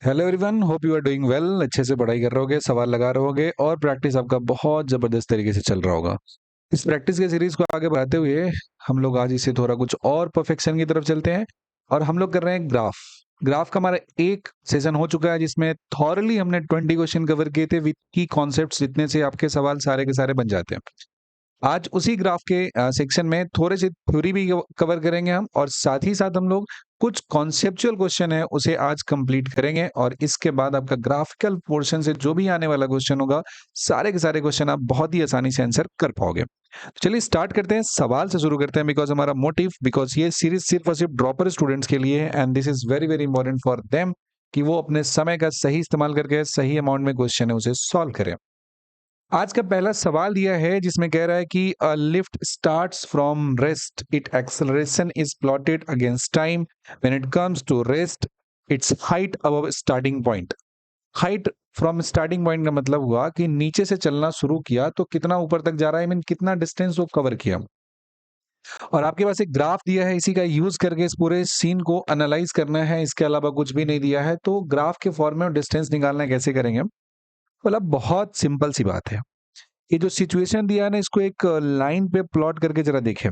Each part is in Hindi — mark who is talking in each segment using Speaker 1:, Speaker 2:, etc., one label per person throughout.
Speaker 1: Hello everyone, hope you are doing well. अच्छे से पढ़ाई कर रहे होगे, सवाल लगा रहे होगे और प्रैक्टिस आपका बहुत जबरदस्त तरीके से चल रहा होगा। इस प्रैक्टिस के सीरीज को आगे बढ़ाते हुए हम लोग आज इसे थोड़ा कुछ और परफेक्शन की तरफ चलते हैं और हम लोग कर रहे हैं ग्राफ। ग्राफ का हमारा एक सेशन हो चुका है जिसमें थॉरली हमने 20 क्वेश्चन कवर किए थे विद की कॉन्सेप्ट्स, जितने से आपके सवाल सारे के सारे बन जाते हैं। आज उसी ग्राफ के सेक्शन में थोड़े से थ्योरी भी कवर करेंगे हम, और साथ ही साथ हम लोग कुछ कॉन्सेप्चुअल क्वेश्चन है उसे आज कंप्लीट करेंगे, और इसके बाद आपका ग्राफिकल पोर्शन से जो भी आने वाला क्वेश्चन होगा सारे के सारे क्वेश्चन आप बहुत ही आसानी से आंसर कर पाओगे। तो चलिए स्टार्ट करते हैं, सवाल से शुरू करते हैं। बिकॉज हमारा मोटिव, बिकॉज ये सीरीज सिर्फ और सिर्फ ड्रॉपर स्टूडेंट्स के लिए है and this is very very important for them कि वो अपने समय का सही इस्तेमाल करके सही अमाउंट में क्वेश्चन है उसे सॉल्व करें। आज का पहला सवाल दिया है जिसमें कह रहा है कि a lift starts from rest, it acceleration is plotted against time, when it comes to rest its height above starting point. Height from starting point का मतलब हुआ कि नीचे से चलना शुरू किया तो कितना ऊपर तक जा रहा है, मीन कितना डिस्टेंस वो कवर किया। और आपके पास एक ग्राफ दिया है, इसी का यूज करके इस पूरे सीन को एनालाइज करना है, इसके अलावा कुछ भी नहीं दिया है। तो ग्राफ के फॉर्म में डिस्टेंस निकालना कैसे करेंगे? मतलब बहुत सिंपल सी बात है। ये जो सिचुएशन दिया है ना, इसको एक लाइन पे प्लॉट करके जरा देखें।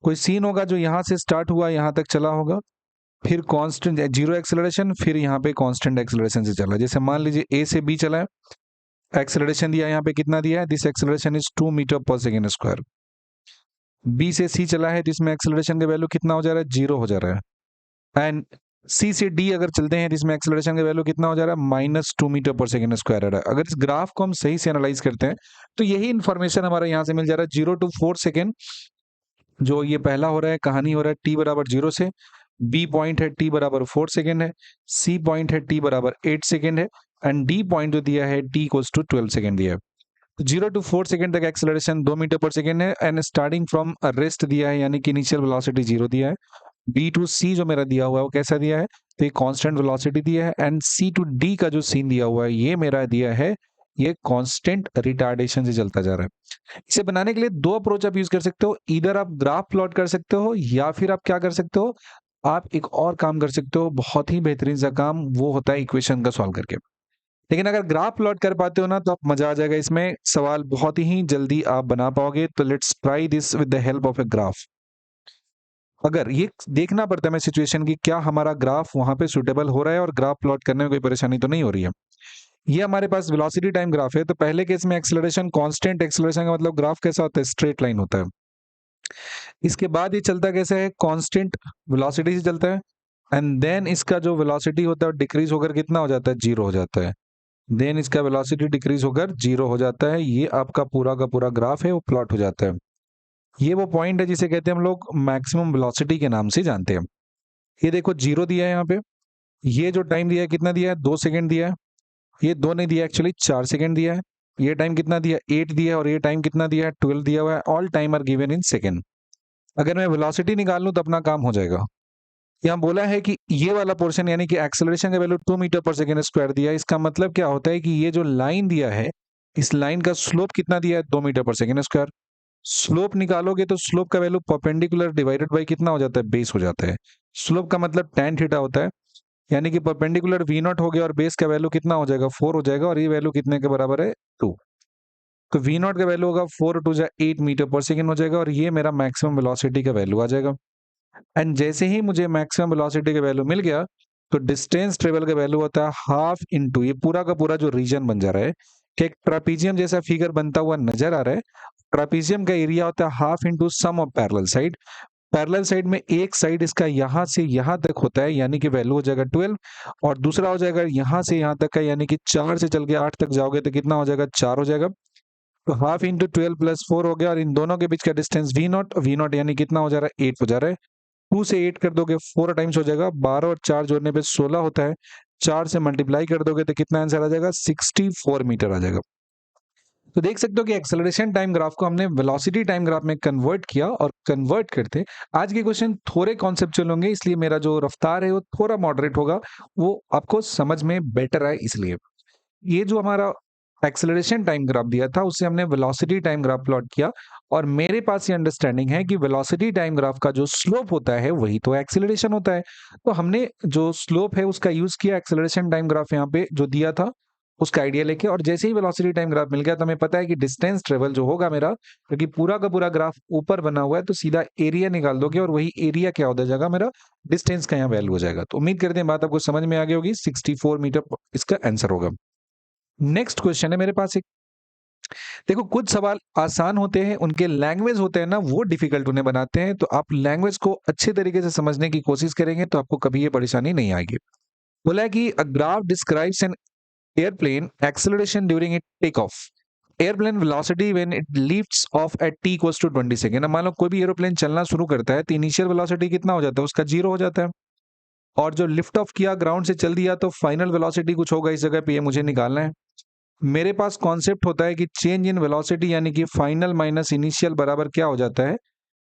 Speaker 1: कोई सीन होगा जो यहाँ से स्टार्ट हुआ, यहाँ तक चला होगा, फिर कांस्टेंट जीरो एक्सेलरेशन, फिर यहाँ पे कांस्टेंट एक्सेलरेशन से चला। जैसे मान लीजिए ए से बी चला है, एक्सेलरेशन दिया है यहाँ पे, कितना दिया है? This acceleration is 2 metre per second square. B से सी चला है तो इसमें एक्सेलरेशन का वैल्यू कितना हो जा रहा है? जीरो हो जा रहा है। एंड सी से डी अगर चलते हैं जिसमें एक्सेलरेशन का वैल्यू कितना हो जा रहा है? -2 मीटर पर सेकेंड स्क्वायर आ रहा है। अगर इस ग्राफ को हम सही से एनालाइज करते हैं तो यही इन्फॉर्मेशन हमारा यहाँ से मिल जा रहा है। 0 to 4 सेकेंड जो ये पहला हो रहा है, कहानी हो रहा है टी बराबर 0 से, बी पॉइंट है टी बराबर 4 सेकेंड है, सी पॉइंट है टी बराबर 8 सेकेंड है, एंड डी पॉइंट जो दिया है टी इक्वल्स टू 12 सेकेंड दिया है। तो 0 to 4 सेकेंड तक एक्सेलरेशन 2 मीटर पर सेकेंड है, एंड स्टार्टिंग फ्रॉम रेस्ट दिया है, यानी कि इनिशियल वेलोसिटी 0 दिया है। बी टू सी जो मेरा दिया हुआ है वो कैसा दिया है? तो ये कांस्टेंट वेलोसिटी दिया है। एंड सी टू डी का जो सीन दिया हुआ है ये मेरा दिया है, ये कांस्टेंट रिटार्डेशन से चलता जा रहा है। इसे बनाने के लिए दो अप्रोच आप यूज कर सकते हो। इधर आप ग्राफ प्लॉट कर सकते हो, या फिर आप क्या कर सकते हो, आप एक और काम कर सकते हो, बहुत ही बेहतरीन सा काम, वो होता है इक्वेशन का सॉल्व करके। लेकिन अगर ग्राफ प्लॉट कर पाते हो ना तो आप मजा आ जाएगा, इसमें सवाल बहुत ही जल्दी आप बना पाओगे। तो let's try this with the help of a graph. अगर ये देखना पड़ता है हमें सिचुएशन की, क्या हमारा ग्राफ वहां पे सुटेबल हो रहा है और ग्राफ प्लॉट करने में कोई परेशानी तो नहीं हो रही है। ये हमारे पास वेलोसिटी टाइम ग्राफ है। तो पहले केस में एक्सेलरेशन कांस्टेंट एक्सेलरेशन का मतलब ग्राफ कैसा होता है? स्ट्रेट लाइन होता है। इसके बाद ये चलता कैसे है? कांस्टेंट वेलोसिटी से चलता है, एंड देन इसका जो वेलोसिटी होता है डिक्रीज होकर कितना हो जाता है? जीरो हो जाता है। देन इसका वेलोसिटी डिक्रीज होकर जीरो हो जाता है। ये आपका पूरा का पूरा ग्राफ है, वो प्लॉट हो जाता है। ये वो पॉइंट है जिसे कहते हैं हम लोग मैक्सिमम वेलोसिटी के नाम से जानते हैं। ये देखो जीरो दिया है यहाँ पे। ये जो टाइम दिया है कितना दिया है? 2 सेकेंड दिया है। ये दो नहीं दिया, एक्चुअली 4 सेकेंड दिया है। ये टाइम कितना दिया? 8 दिया है। और ये टाइम कितना दिया है? 12 दिया हुआ है। All time are given in second. अगर मैं वेलोसिटी निकाल लूं तो अपना काम हो जाएगा। यहाँ बोला है कि ये वाला पोर्शन, यानी कि एक्सेलरेशन का value 2 metre per second square दिया है। इसका मतलब क्या होता है कि ये जो लाइन दिया है, इस लाइन का स्लोप कितना दिया है? 2 metre per second square. Slope निकालोगे तो स्लोप का वैल्यू परपेंडिकुलर डिवाइडेड बाई कितना हो जाता है? बेस हो जाता है। स्लोप का मतलब tan थीटा होता है, यानी कि परपेंडिकुलर वी नॉट हो गया और बेस का वैल्यू कितना हो जाएगा? 4 हो जाएगा। और ये वैल्यू कितने के बराबर है? 2। तो वी नॉट का वैल्यू होगा 4 टू जा 8 मीटर पर सेकेंड हो जाएगा, और ये मेरा मैक्सिमम वेलोसिटी का वैल्यू आ जाएगा। एंड जैसे ही मुझे मैक्सिमम वेलोसिटी का वैल्यू मिल गया तो डिस्टेंस ट्रेवल का वैल्यू होता है हाफ इंटू, ये पूरा का पूरा जो रीजन बन जा रहा है कि एक ट्रापीजियम जैसा फिगर बनता हुआ नजर आ रहा है। ट्रापीजियम का एरिया होता है half into sum of parallel side. Parallel side में एक साइड इसका यहाँ से यहाँ तक होता है, यानी कि वैल्यू हो जाएगा 12, और दूसरा हो जाएगा यहाँ से यहाँ तक का, यानी कि 4 से चल के 8 तक जाओगे तो कितना हो जाएगा? 4 हो जाएगा। तो हाफ इंटू 12 प्लस 4 हो गया, और इन दोनों के बीच का डिस्टेंस वी नॉट यानी कितना हो जा रहा है? 8 हो जा रहा है। 2 से 8 कर दोगे 4 टाइम्स हो जाएगा, 12 और 4 जोड़ने पे 16 होता है। 4 से मल्टीप्लाई कर दोगे तो कितना आंसर आ जाएगा? 64 मीटर आ जाएगा। तो देख सकते हो कि एक्सेलरेशन टाइम ग्राफ को हमने वेलोसिटी टाइम ग्राफ में कन्वर्ट किया, और कन्वर्ट करते आज के क्वेश्चन थोड़े कॉन्सेप्चुअल होंगे, इसलिए मेरा जो रफ्तार है वो थोड़ा मॉडरेट होगा, वो आपको समझ में बेटर आए इसलिए। ये जो हमारा एक्सेलरेशन टाइम ग्राफ दिया था, उससे हमने वेलोसिटी टाइम ग्राफ प्लॉट किया, और मेरे पास ये अंडरस्टैंडिंग है कि वेलोसिटी टाइम ग्राफ का जो स्लोप होता है वही तो एक्सेलरेशन होता है। तो हमने जो स्लोप है उसका यूज किया एक्सेलरेशन टाइम ग्राफ यहाँ पे जो दिया था उसका आइडिया लेके, और जैसे ही वेलोसिटी टाइम ग्राफ मिल गया तो हमें पता है कि डिस्टेंस ट्रेवल जो होगा मेरा, क्योंकि पूरा का पूरा ग्राफ ऊपर बना हुआ है, तो सीधा एरिया निकाल दोगे और वही एरिया क्या हो जाएगा मेरा, डिस्टेंस का यहाँ वैल्यू हो जाएगा। तो उम्मीद करते हैं बात आपको समझ में आ गई होगी। 64 मीटर इसका आंसर होगा। नेक्स्ट क्वेश्चन है मेरे पास एक, देखो कुछ सवाल आसान होते हैं, उनके लैंग्वेज होते हैं ना वो डिफिकल्ट उन्हें बनाते हैं, तो आप लैंग्वेज को अच्छे तरीके से समझने की कोशिश करेंगे तो आपको कभी ये परेशानी नहीं आएगी। बोला है कि a graph describes an airplane acceleration during it take off, airplane velocity when it lifts off at t equals to 20 second. मान लो कोई भी एरोप्लेन चलना शुरू करता है तो इनिशियल वेलोसिटी कितना हो जाता है, उसका 0 हो जाता है, और जो लिफ्ट ऑफ किया ग्राउंड से चल दिया तो फाइनल वेलोसिटी कुछ होगा इस जगह पे, ये मुझे निकालना है। मेरे पास कॉन्सेप्ट होता है कि चेंज इन वेलोसिटी यानी कि फाइनल माइनस इनिशियल बराबर क्या हो जाता है,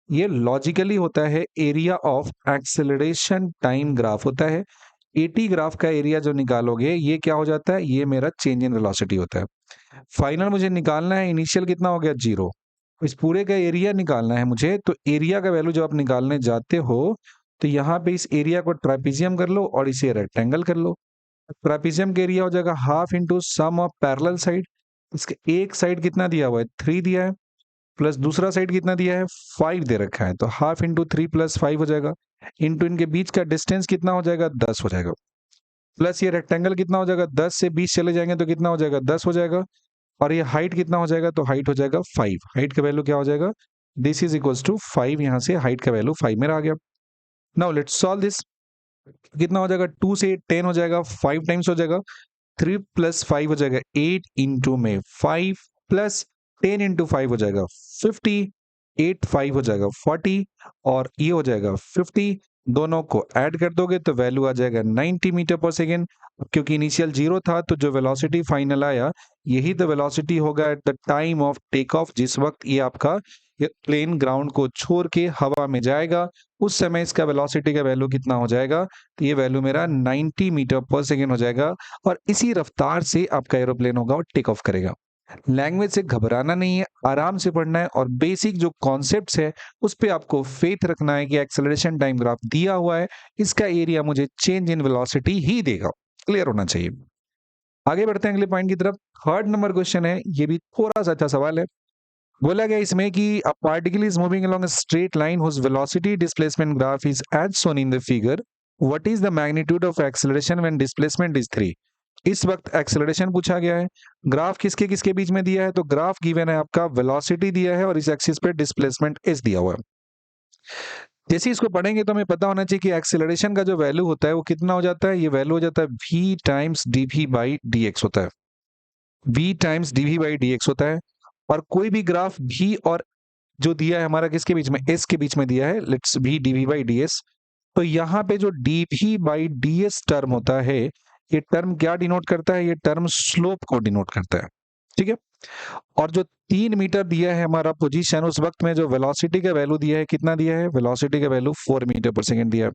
Speaker 1: ये लॉजिकली होता है area of acceleration time graph होता है। एटी ग्राफ का एरिया जो निकालोगे ये क्या हो जाता है, ये मेरा चेंज इन वेलोसिटी होता है। फाइनल मुझे निकालना है, इनिशियल कितना हो गया 0, इस पूरे का एरिया निकालना है मुझे, तो एरिया का वैल्यू जब आप निकालने जाते हो तो यहाँ पे इस एरिया को ट्रापेजियम कर लो और इसे रेक्टेंगल कर लो। ट्रापेजियम का एरिया हो जाएगा half into sum of parallel side, इसके एक साइड कितना दिया हुआ है 3 दिया है, प्लस दूसरा साइड कितना दिया है 5 दे रखा है, तो हाफ इंटू 3 प्लस 5 हो जाएगा, इंटू इनके बीच का डिस्टेंस कितना हो जाएगा 10 हो जाएगा, प्लस ये रेक्टेंगल कितना हो जाएगा 10 से 20 चले जाएंगे तो कितना हो जाएगा 10 हो जाएगा, और ये हाइट कितना हो जाएगा, तो हाइट हो जाएगा 5, हाइट का वैल्यू क्या हो जाएगा, दिस इज इक्वल्स टू 5, यहाँ से हाइट का वैल्यू 5 मेरा आ गया। नाउ लेट्स सॉल्व दिस, कितना हो जाएगा 2 से 10 हो जाएगा, 5 टाइम्स हो जाएगा, 3 प्लस 5 हो जाएगा 8 इंटू में 5 प्लस 10 इंटू 5 हो जाएगा 50, 8 5 हो जाएगा 40, और ये हो जाएगा 50, दोनों को ऐड कर दोगे तो वैल्यू आ जाएगा 90 मीटर पर सेकेंड। क्योंकि इनिशियल 0 था तो जो वेलोसिटी फाइनल आया यही तो वेलोसिटी होगा at the time of take off, जिस वक्त ये आपका ये प्लेन ग्राउंड को छोड़ के हवा में जाएगा उस समय इसका वेलोसिटी का वैल्यू कितना हो जाएगा, तो ये वैल्यू मेरा 90 मीटर पर सेकेंड हो जाएगा, और इसी रफ्तार से आपका एरोप्लेन होगा और टेक ऑफ करेगा। लैंग्वेज से घबराना नहीं है, आराम से पढ़ना है, और बेसिक जो कॉन्सेप्ट्स है उस पे आपको फेथ रखना है कि एक्सेलरेशन टाइम ग्राफ दिया हुआ है, इसका एरिया मुझे चेंज इन वेलोसिटी ही देगा। क्लियर होना चाहिए। आगे बढ़ते हैं अगले पॉइंट की तरफ। थर्ड नंबर क्वेश्चन है, ये भी थोड़ा सा अच्छा सवाल है। बोला गया इसमें कि a particle is moving along a straight line whose velocity displacement graph is as shown in the figure, what is the magnitude of acceleration when displacement is 3। इस वक्त एक्सेलरेशन पूछा गया है, ग्राफ किसके किसके बीच में दिया है, तो ग्राफ गिवन है आपका, वेलोसिटी दिया है और इस एक्सिस पे डिस्प्लेसमेंट एस दिया हुआ है। जैसे इसको पढ़ेंगे तो हमें पता होना चाहिए कि एक्सेलरेशन का जो वैल्यू होता है वो कितना हो जाता है, ये वैल्यू हो जाता है v times dv by dx होता है, v times dv by dx होता है। और कोई भी ग्राफ v और जो दिया है हमारा किसके बीच में, s के बीच में दिया है, let's v dv by ds, तो यहाँ पे जो dv बाई ds टर्म होता है, ये टर्म क्या डिनोट करता है, ये टर्म स्लोप को डिनोट करता है। ठीक है, और जो 3 मीटर दिया है हमारा पोजीशन, उस वक्त में जो वेलोसिटी का वैल्यू दिया है, कितना दिया है, वेलोसिटी का वैल्यू 4 मीटर पर सेकंड दिया है।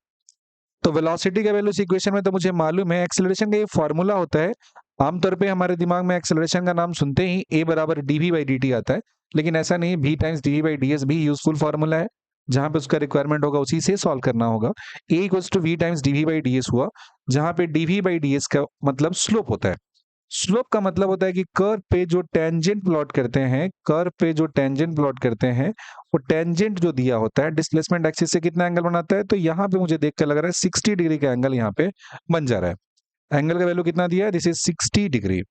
Speaker 1: तो वेलोसिटी का वैल्यू इस इक्वेशन में तो मुझे मालूम है, एक्सेलरेशन का ये फॉर्मूला होता है। आमतौर पे हमारे दिमाग में एक्सेलरेशन का नाम सुनते ही a बराबर dv बाई dt आता है, लेकिन ऐसा नहीं, v times dv by ds भी यूजफुल फॉर्मूला है, जहां पे उसका रिक्वायरमेंट होगा उसी से सॉल्व करना होगा। a equals to v times dv by ds हुआ, जहां पे dv बाई ds का मतलब स्लोप होता है। स्लोप का मतलब होता है कि कर्व पे जो टेंजेंट प्लॉट करते हैं, कर्व पे जो टेंजेंट प्लॉट करते हैं, वो टेंजेंट जो दिया होता है डिस्प्लेसमेंट एक्सिस से कितना एंगल बनाता है, तो यहाँ पे मुझे देख कर लग रहा है 60 डिग्री का एंगल यहाँ पे बन जा रहा है। एंगल का वैल्यू कितना दिया है, दिस इज 60 डिग्री।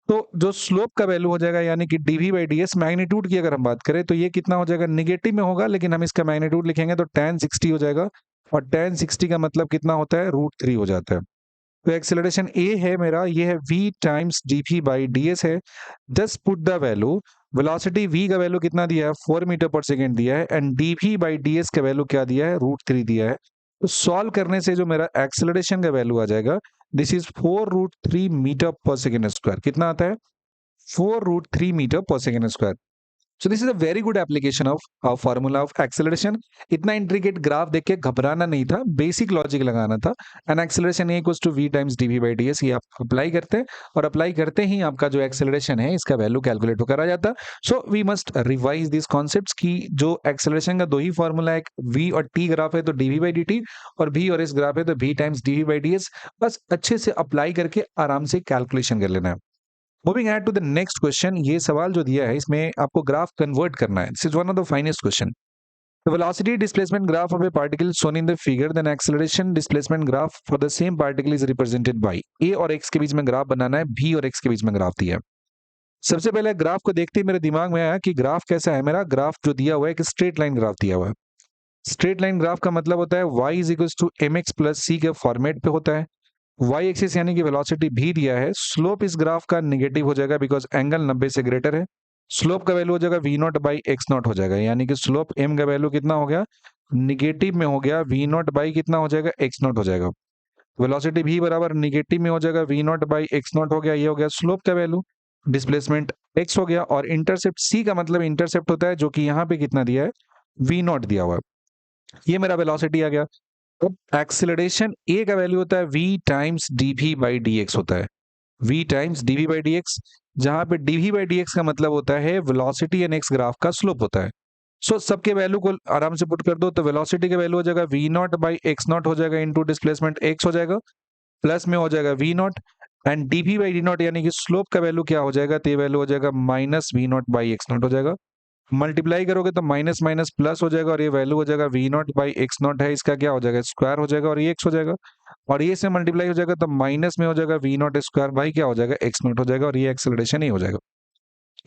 Speaker 1: तो जो स्लोप का वैल्यू हो जाएगा यानी कि dv बाई ds, मैग्नीट्यूड की अगर हम बात करें तो ये कितना हो जाएगा, निगेटिव में होगा, लेकिन हम इसका मैग्नीट्यूड लिखेंगे तो tan 60 हो जाएगा, और tan 60 का मतलब कितना होता है, √3 हो जाता है। तो एक्सेलरेशन a है मेरा, ये है v times dv by ds है। Just put the value, velocity v का वैल्यू कितना दिया है 4 मीटर पर सेकेंड दिया है, एंड dv बाई ds का वैल्यू क्या दिया है, √3 दिया है। तो सॉल्व करने से जो मेरा एक्सेलरेशन का वैल्यू आ जाएगा, this is 4√3 metre per second square, कितना आता है 4√3 metre per second square. So this is a very good application of formula of acceleration. इतना इंट्रिकेट ग्राफ देख के घबराना नहीं था, बेसिक लॉजिक लगाना था। And acceleration equals to v times dv by ds, ये आप अप्लाई करते हैं और अप्लाई करते ही आपका जो एक्सेलरेशन है इसका वैल्यू कैलकुलेट होकर आ जाता। So we must revise this concepts की जो एक्सेलरेशन का दो ही फॉर्मूला है, v और t ग्राफ है तो dv बाई dt, और v और s ग्राफ है तो v times dv by ds। बस अच्छे से अप्लाई करके आराम से कैलकुलेशन कर लेना है। Moving ahead to the next question, ये सवाल जो दिया है इसमें आपको ग्राफ कन्वर्ट करना है। This is one of the finest question. The velocity displacement graph of a particle shown in the figure, then acceleration displacement graph for the same particle is represented by a और x के बीच में ग्राफ बनाना है, b और x के बीच में ग्राफ दिया है। सबसे पहले ग्राफ को देखते ही मेरे दिमाग में आया कि ग्राफ कैसा है। मेरा ग्राफ जो दिया हुआ है एक स्ट्रेट लाइन ग्राफ दिया हुआ है। स्ट्रेट लाइन ग्राफ का मतलब होता है y is equal to mx plus c के फॉर्मेट पे होता है। y एक्सिस यानी कि वेलोसिटी भी दिया है। स्लोप इस ग्राफ का नेगेटिव हो जाएगा बिकॉज एंगल 90 से ग्रेटर है। स्लोप का वैल्यू हो जाएगा v not by x not हो जाएगा, यानी कि स्लोप m का वैल्यू कितना हो गया, निगेटिव में हो गया, v नॉट बाई कितना हो जाएगा, एक्स नॉट हो जाएगा। वेलोसिटी भी बराबर निगेटिव में हो जाएगा, v not by x not हो गया, ये हो गया स्लोप का वैल्यू। डिस्प्लेसमेंट x हो गया, और इंटरसेप्ट c का मतलब इंटरसेप्ट होता है जो कि यहाँ पे कितना दिया है, v नॉट दिया हुआ है। ये मेरा वेलोसिटी आ गया। अब एक्सेलरेशन a का वैल्यू होता है v times dv by dx होता है, v times dv by dx, जहां पे dv बाई dx का मतलब होता है वेलोसिटी एंड x ग्राफ का स्लोप होता है। सो सबके वैल्यू को आराम से पुट कर दो तो वेलोसिटी का वैल्यू हो जाएगा v not by x not हो जाएगा इनटू डिस्प्लेसमेंट x हो जाएगा, प्लस में हो जाएगा v not and dv by D not, यानी कि स्लोप का वैल्यू क्या हो जाएगा, तो ये वैल्यू हो जाएगा minus v not by x not हो जाएगा। मल्टीप्लाई करोगे तो माइनस माइनस प्लस हो जाएगा, और ये वैल्यू हो जाएगा v not by x not है, इसका क्या हो जाएगा, स्क्वायर हो जाएगा, और ये x हो जाएगा, और ये से मल्टीप्लाई हो जाएगा तो माइनस में हो जाएगा v नॉट स्क्वायर बाई क्या हो जाएगा, एक्स नॉट हो जाएगा, और ये एक्सेलरेशन ही हो जाएगा।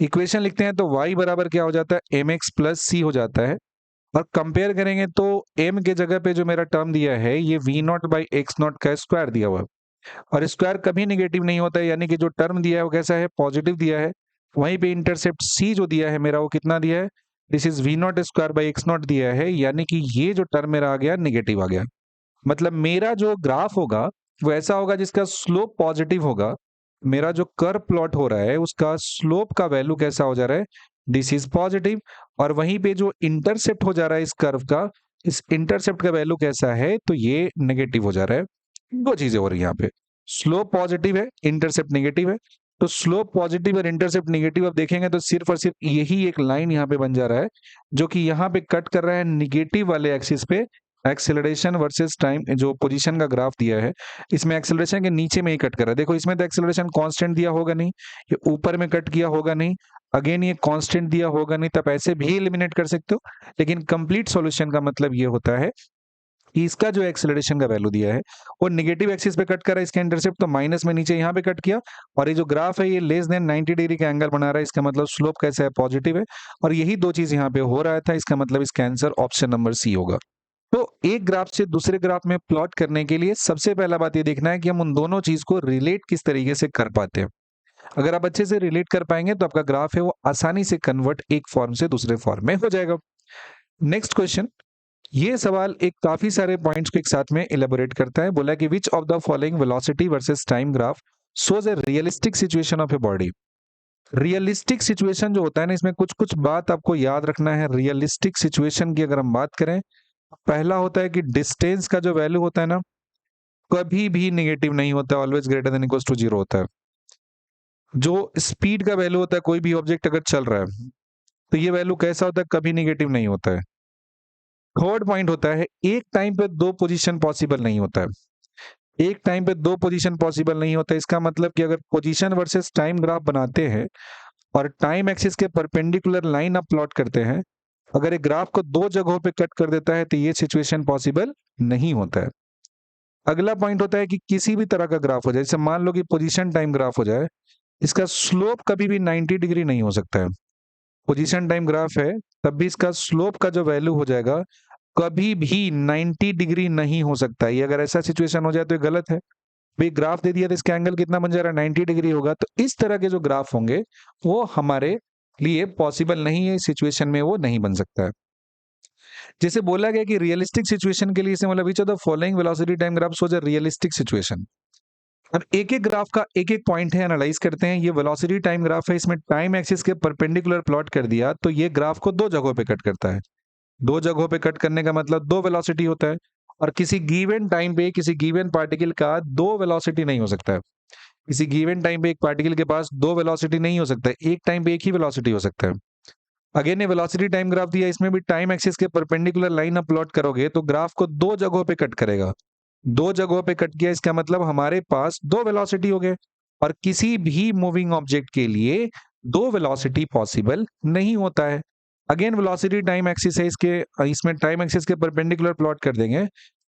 Speaker 1: इक्वेशन लिखते हैं तो y बराबर क्या हो जाता है, mx प्लस c हो जाता है। और कंपेयर करेंगे तो m के जगह पे जो मेरा टर्म दिया है ये v not by x not का स्क्वायर दिया हुआ है, और स्क्वायर कभी निगेटिव नहीं होता है, यानी कि जो टर्म दिया है वो कैसा है, पॉजिटिव दिया है। वहीं पे इंटरसेप्ट c जो दिया है मेरा वो कितना दिया है, this is v not square by x not दिया है, यानी कि ये जो टर्म मेरा आ गया निगेटिव आ गया। मतलब मेरा जो ग्राफ होगा वो ऐसा होगा जिसका स्लोप पॉजिटिव होगा। मेरा जो कर्व प्लॉट हो रहा है उसका स्लोप का वैल्यू कैसा हो जा रहा है, दिस इज पॉजिटिव, और वहीं पे जो इंटरसेप्ट हो जा रहा है इस कर्व का, इस इंटरसेप्ट का वैल्यू कैसा है, तो ये नेगेटिव हो जा रहा है। दो चीजें हो रही है यहाँ पे, स्लोप पॉजिटिव है, इंटरसेप्ट नेगेटिव है। तो स्लोप पॉजिटिव और इंटरसेप्ट नेगेटिव अब देखेंगे तो सिर्फ और सिर्फ यही एक लाइन यहाँ पे बन जा रहा है जो कि यहाँ पे कट कर रहा है निगेटिव वाले एक्सिस पे। एक्सेलरेशन वर्सेस टाइम जो पोजीशन का ग्राफ दिया है इसमें एक्सेलरेशन के नीचे में ही कट कर रहा है। देखो इसमें तो एक्सेलरेशन कांस्टेंट दिया होगा नहीं, ये ऊपर में कट किया होगा नहीं, अगेन ये कांस्टेंट दिया होगा नहीं, तब ऐसे भी एलिमिनेट कर सकते हो। लेकिन कंप्लीट सॉल्यूशन का मतलब ये होता है कि इसका जो एक्सेलरेशन का वैल्यू दिया है वो निगेटिव एक्सिस पे कट कर रहा है, इसका इंटरसेप्ट तो माइनस में नीचे यहाँ पे कट किया, और ये जो ग्राफ है ये लेस देन 90 डिग्री का एंगल बना रहा है, इसका मतलब स्लोप कैसा है, पॉजिटिव है। और यही दो चीज यहाँ पे हो रहा था, इसका मतलब इसका आंसर ऑप्शन नंबर सी होगा। तो एक ग्राफ से दूसरे ग्राफ में प्लॉट करने के लिए सबसे पहला बात ये देखना है कि हम उन दोनों चीज को रिलेट किस तरीके से कर पाते हैं। अगर आप अच्छे से रिलेट कर पाएंगे तो आपका ग्राफ है वो आसानी से कन्वर्ट एक फॉर्म से दूसरे फॉर्म में हो जाएगा। नेक्स्ट क्वेश्चन, ये सवाल एक काफी सारे पॉइंट्स को एक साथ में इलेबोरेट करता है। बोला कि which of the following velocity versus time graph shows A realistic situation of a body. Realistic situation जो होता है ना, इसमें कुछ कुछ बात आपको याद रखना है। रियलिस्टिक सिचुएशन की अगर हम बात करें, पहला होता है कि डिस्टेंस का जो वैल्यू होता है ना कभी भी नेगेटिव नहीं होता, always greater than equals to 0 होता है। जो स्पीड का वैल्यू होता है, कोई भी ऑब्जेक्ट अगर चल रहा है तो ये वैल्यू कैसा होता है, कभी नेगेटिव नहीं होता है। थर्ड पॉइंट होता है एक टाइम पे दो पोजीशन पॉसिबल नहीं होता है। एक टाइम पे दो पोजीशन पॉसिबल नहीं होता है, इसका मतलब कि अगर पोजीशन वर्सेस टाइम ग्राफ बनाते हैं और टाइम एक्सिस के परपेंडिकुलर लाइन आप प्लॉट करते हैं, अगर एक ग्राफ को दो जगहों पे कट कर देता है तो ये सिचुएशन पॉसिबल नहीं होता है। अगला पॉइंट होता है कि किसी भी तरह का ग्राफ हो जाए, जैसे मान लो कि पोजीशन टाइम ग्राफ हो जाए, इसका स्लोप कभी भी 90 डिग्री नहीं हो सकता है। पोजीशन टाइम ग्राफ है तब भी इसका स्लोप का जो वैल्यू हो जाएगा कभी भी 90 डिग्री नहीं हो सकता है। ये अगर ऐसा सिचुएशन हो जाए तो ये गलत है। भाई ग्राफ दे दिया तो इसका एंगल कितना बन जा रहा है, 90 डिग्री होगा। तो इस तरह के जो ग्राफ होंगे वो हमारे लिए पॉसिबल नहीं है, इस सिचुएशन में वो नहीं बन सकता है। जैसे बोला गया कि रियलिस्टिक सिचुएशन के लिए, इसे मतलब which of the following velocity time graph shows a realistic situation. अब एक एक ग्राफ का एक एक पॉइंट है, एनालाइज करते हैं। ये वेलोसिटी टाइम ग्राफ है, इसमें टाइम एक्सिस के परपेंडिकुलर प्लॉट कर दिया, तो ये ग्राफ को दो जगहों पे कट करता है। दो जगहों पे कट करने का मतलब दो वेलोसिटी होता है, और किसी गिवन टाइम पे किसी गिवन पार्टिकल का दो वेलोसिटी नहीं हो सकता है। किसी गिवन टाइम पे एक पार्टिकल के पास दो वेलोसिटी नहीं हो सकता है, एक टाइम पे एक ही वेलोसिटी हो सकता है। अगेन ये वेलोसिटी टाइम ग्राफ दिया, इसमें भी टाइम एक्सिस के परपेंडिकुलर लाइन आप प्लॉट करोगे तो ग्राफ को दो जगहों पे कट करेगा। दो जगहों पे कट किया, इसका मतलब हमारे पास दो वेलोसिटी हो गए, और किसी भी मूविंग ऑब्जेक्ट के लिए दो वेलोसिटी पॉसिबल नहीं होता है। अगेन वेलोसिटी टाइम एक्सिस है, इसके इसमें टाइम एक्सिस के परपेंडिकुलर प्लॉट कर देंगे।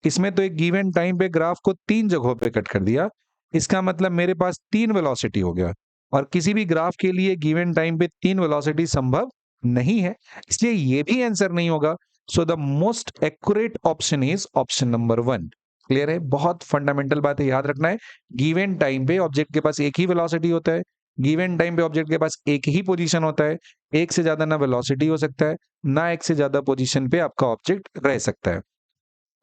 Speaker 1: इसमें तो एक गिवन टाइम पे ग्राफ को तीन जगहों पे कट कर दिया, इसका मतलब मेरे पास तीन वेलोसिटी हो गया, और किसी भी ग्राफ के लिए गिवन टाइम पे तीन वेलोसिटी संभव नहीं है, इसलिए ये भी आंसर नहीं होगा। So the most accurate option is option number 1। Clear है? बहुत फंडामेंटल बात है, याद रखना है। गिवन टाइम पे ऑब्जेक्ट के पास एक ही वेलोसिटी होता है, गिवन टाइम पे ऑब्जेक्ट के पास एक ही पोजीशन होता है, एक से ज्यादा ना वेलोसिटी हो सकता है, ना एक से ज्यादा पोजीशन पे आपका ऑब्जेक्ट रह सकता है।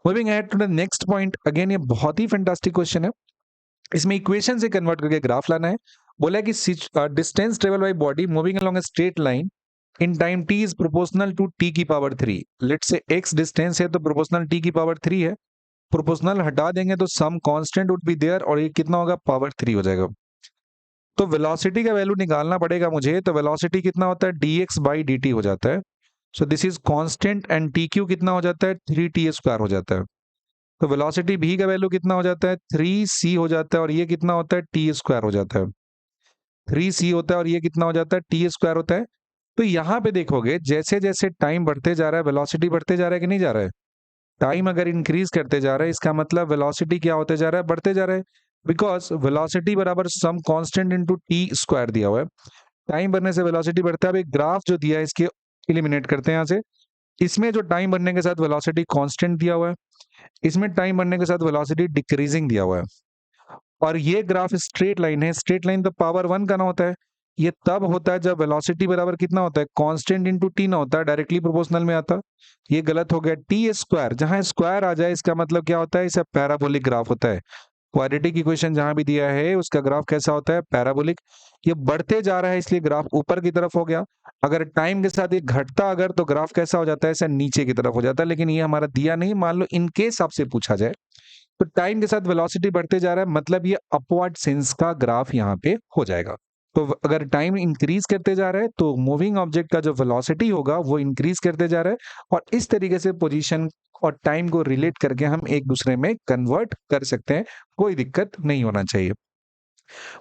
Speaker 1: Moving ahead to the next point, again ये बहुत ही फैंटास्टिक क्वेश्चन है। इसमें इक्वेशन से कन्वर्ट करके ग्राफ लाना है। बोला है कि distance travel by body moving along a straight line in time t is proportional to t की power 3। Let's say x distance है तो प्रोपोर्शनल t की पावर 3 है। प्रोपोर्शनल हटा देंगे तो some constant would be there, और ये कितना होगा? पावर 3 हो जाएगा। तो वेलोसिटी का वैल्यू निकालना पड़ेगा मुझे, तो वेलोसिटी कितना होता है? dx बाई dt हो जाता है। सो this is constant, and tq कितना हो जाता है? 3t स्क्वायर हो जाता है। तो वेलोसिटी v का वैल्यू कितना हो जाता है? 3c हो जाता है, और ये कितना होता है? t स्क्वायर हो जाता है। 3c होता है और ये कितना हो जाता है? t स्क्वायर होता है। तो यहाँ पे देखोगे जैसे जैसे टाइम बढ़ते जा रहा है वेलोसिटी बढ़ते जा रहा है कि नहीं जा रहा है? टाइम अगर इंक्रीज करते जा रहा है, इसका मतलब वेलोसिटी क्या होते जा रहा है? बढ़ते जा रहा है, बिकॉज वेलोसिटी बराबर some constant into t square दिया हुआ है। टाइम बढ़ने से वेलोसिटी बढ़ता है। अब एक ग्राफ जो दिया है इसके एलिमिनेट करते हैं यहाँ से। इसमें जो टाइम बढ़ने के साथ वेलोसिटी कांस्टेंट दिया हुआ है, इसमें टाइम बढ़ने के साथ वेलोसिटी डिक्रीजिंग दिया हुआ है, और ये ग्राफ स्ट्रेट लाइन है। स्ट्रेट लाइन तो पावर 1 का ना होता है। ये तब होता है जब वेलोसिटी बराबर कितना होता है? कांस्टेंट इनटू टी ना होता है, डायरेक्टली प्रोपोर्शनल में आता। ये गलत हो गया। टी स्क्वायर, जहां स्क्वायर आ जाए इसका मतलब क्या होता है? इसे पैराबोलिक ग्राफ होता है। क्वाड्रेटिक इक्वेशन जहां भी दिया है उसका ग्राफ कैसा होता है? पैराबोलिक। ये बढ़ते जा रहा है इसलिए ग्राफ ऊपर की तरफ हो गया। अगर टाइम के साथ ये घटता अगर, तो ग्राफ कैसा हो जाता है? ऐसा नीचे की तरफ हो जाता है, लेकिन ये हमारा दिया नहीं। मान लो इनकेस आपसे पूछा जाए, तो टाइम के साथ वेलोसिटी बढ़ते जा रहा है, मतलब ये अपवर्ड सेंस का ग्राफ यहाँ पे हो जाएगा। तो अगर टाइम इंक्रीज करते जा रहा है तो मूविंग ऑब्जेक्ट का जो वेलोसिटी होगा वो इंक्रीज करते जा रहा है, और इस तरीके से पोजीशन और टाइम को रिलेट करके हम एक दूसरे में कन्वर्ट कर सकते हैं। कोई दिक्कत नहीं होना चाहिए।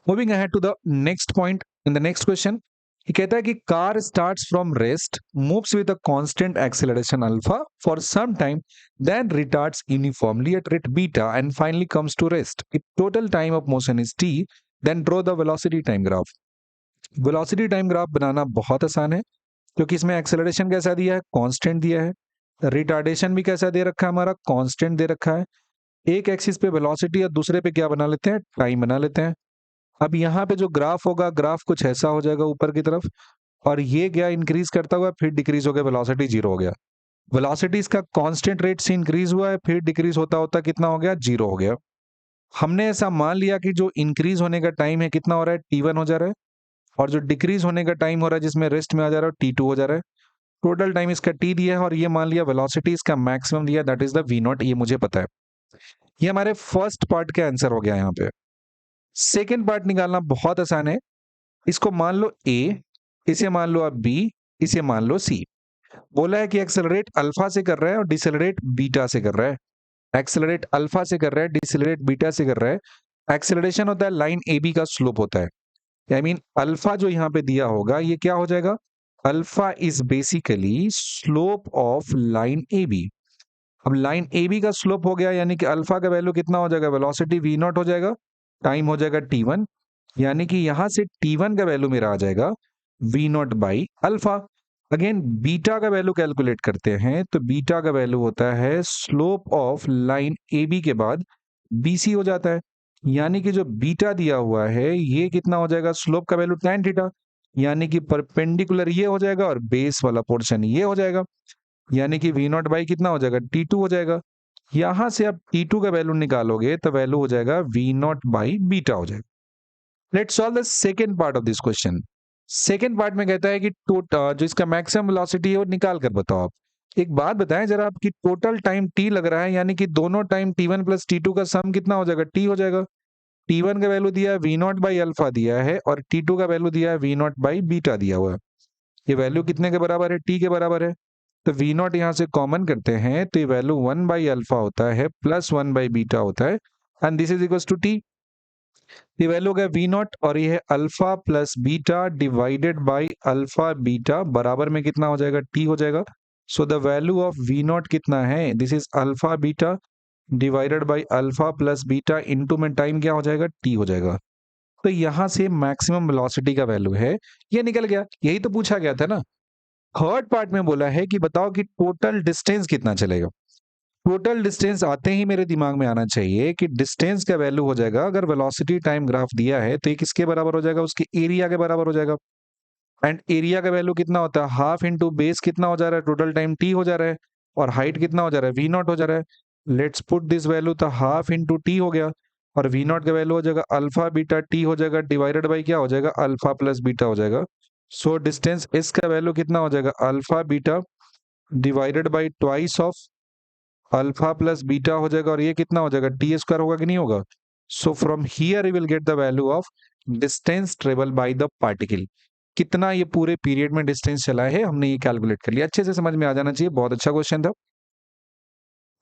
Speaker 1: Moving ahead to the next point in the next question, ये कहता है कि car starts from rest, moves with a constant acceleration alpha for some time, then retards uniformly at rate beta and finally comes to rest. If total time of motion is t, then draw the velocity time graph. Velocity time graph बनाना बहुत आसान है, क्योंकि इसमें एक्सेलरेशन कैसा दिया है? कांस्टेंट दिया है। रिटार्डेशन भी कैसा दे रखा है? हमारा कांस्टेंट दे रखा है। एक एक्सिस पे वेलोसिटी और दूसरे पे क्या बना लेते हैं? टाइम बना लेते हैं। अब यहाँ पे जो ग्राफ होगा, ग्राफ कुछ ऐसा हो जाएगा ऊपर की तरफ, और ये गया इंक्रीज करता हुआ, फिर डिक्रीज हो गया, वेलोसिटी जीरो हो गया। वेलोसिटी इसका कांस्टेंट रेट से इंक्रीज हुआ है, फिर डिक्रीज होता होता कितना हो गया? जीरो हो गया। हमने ऐसा मान लिया कि जो इंक्रीज होने का टाइम है कितना हो रहा है? t1 हो जा रहा है, और जो डिक्रीज होने का टाइम हो रहा है जिसमें रेस्ट में आ जा रहा है t2 हो जा रहा है। टोटल टाइम इसका t दिया है, और ये मान लिया वेलोसिटी इसका मैक्सिमम दिया, दैट इज द v0। ये मुझे पता है। ये हमारे फर्स्ट पार्ट का आंसर हो गया यहाँ पे। सेकेंड पार्ट निकालना बहुत आसान है। इसको मान लो a, इसे मान लो अब b, इसे मान लो c। बोला है कि एक्सेलरेट अल्फा से कर रहा है और डिसेलरेट बीटा से कर रहा है। एक्सेलरेट अल्फा से कर रहा है, डिसेलरेट बीटा से कर रहा है। एक्सेलरेशन होता है लाइन ए बी का स्लोप होता है। आई मीन अल्फा जो यहाँ पे दिया होगा ये क्या हो जाएगा? Alpha is basically slope of line A B. अब लाइन ए बी का स्लोप हो गया, यानी कि अल्फा का वैल्यू कितना हो जाएगा? वेलोसिटी वी नॉट हो जाएगा, टाइम हो जाएगा t1, यानी कि यहां से t1 का वैल्यू मेरा आ जाएगा v naught by alpha. Again beta का वैल्यू कैलकुलेट करते हैं, तो बीटा का वैल्यू होता है slope of line A B के बाद बीसी हो जाता है, यानी कि जो बीटा दिया हुआ है ये कितना हो जाएगा? स्लोप का वैल्यू tan थीटा, यानी कि परपेंडिकुलर ये हो जाएगा और बेस वाला पोर्शन ये हो जाएगा, यानी कि वी नॉट बाई कितना हो जाएगा? t2 हो जाएगा। यहां से आप T2 का वैल्यू निकालोगे तो वैल्यू हो जाएगा V0/बीटा हो जाएगा। Let's solve the second part of this question. Second part में कहता है कि जो इसका मैक्सिमम वेलोसिटी है वो निकाल कर बताओ आप। एक बात बताएं जरा, आपकी टोटल टाइम t लग रहा है, यानी कि दोनों टाइम t1 प्लस t2 का सम कितना हो जाएगा? t हो जाएगा। t1 का वैल्यू दिया है V0/अल्फा दिया है, और t2 का वैल्यू दिया है V0/बीटा दिया हुआ है। ये वैल्यू कितने के बराबर है? t के बराबर है। तो V0 यहाँ से कॉमन करते हैं तो ये वैल्यू 1/अल्फा होता है प्लस 1/बीटा होता है, and this is equals to t। ये वैल्यू हो गया V0 और ये है alpha plus beta divided by alpha beta, बराबर में कितना हो जाएगा? t हो जाएगा। So the value of V0 कितना है? This is alpha beta divided by alpha plus beta into में टाइम क्या हो जाएगा? t हो जाएगा। तो यहां से मैक्सिमम वेलोसिटी का वैल्यू है, ये निकल गया। यही तो पूछा गया था ना। थर्ड पार्ट में बोला है कि बताओ कि टोटल डिस्टेंस कितना चलेगा। टोटल डिस्टेंस आते ही मेरे दिमाग में आना चाहिए कि डिस्टेंस का वैल्यू हो जाएगा, अगर वेलोसिटी टाइम ग्राफ दिया है तो ये किसके बराबर हो जाएगा? उसके एरिया के बराबर हो जाएगा। एंड एरिया का वैल्यू कितना होता है? हाफ इंटू बेस कितना हो जा रहा है? टोटल टाइम t हो जा रहा है, और हाइट कितना हो जा रहा है? V0 हो जा रहा है। लेट्स पुट दिस वैल्यू, तो हाफ इंटू टी हो गया, और V0 का वैल्यू हो जाएगा अल्फा बीटा t हो जाएगा, डिवाइडेड बाई क्या हो जाएगा? अल्फा प्लस बीटा हो जाएगा। सो डिस्टेंस s का वैल्यू कितना हो जाएगा? Alpha beta divided by twice of alpha plus beta हो जाएगा, और ये कितना हो जाएगा? टी स्क्वायर होगा कि नहीं होगा? So from here you will get the value of distance travel by the particle. कितना ये पूरे पीरियड में डिस्टेंस चला है हमने ये कैलकुलेट कर लिया। अच्छे से समझ में आ जाना चाहिए, बहुत अच्छा क्वेश्चन था।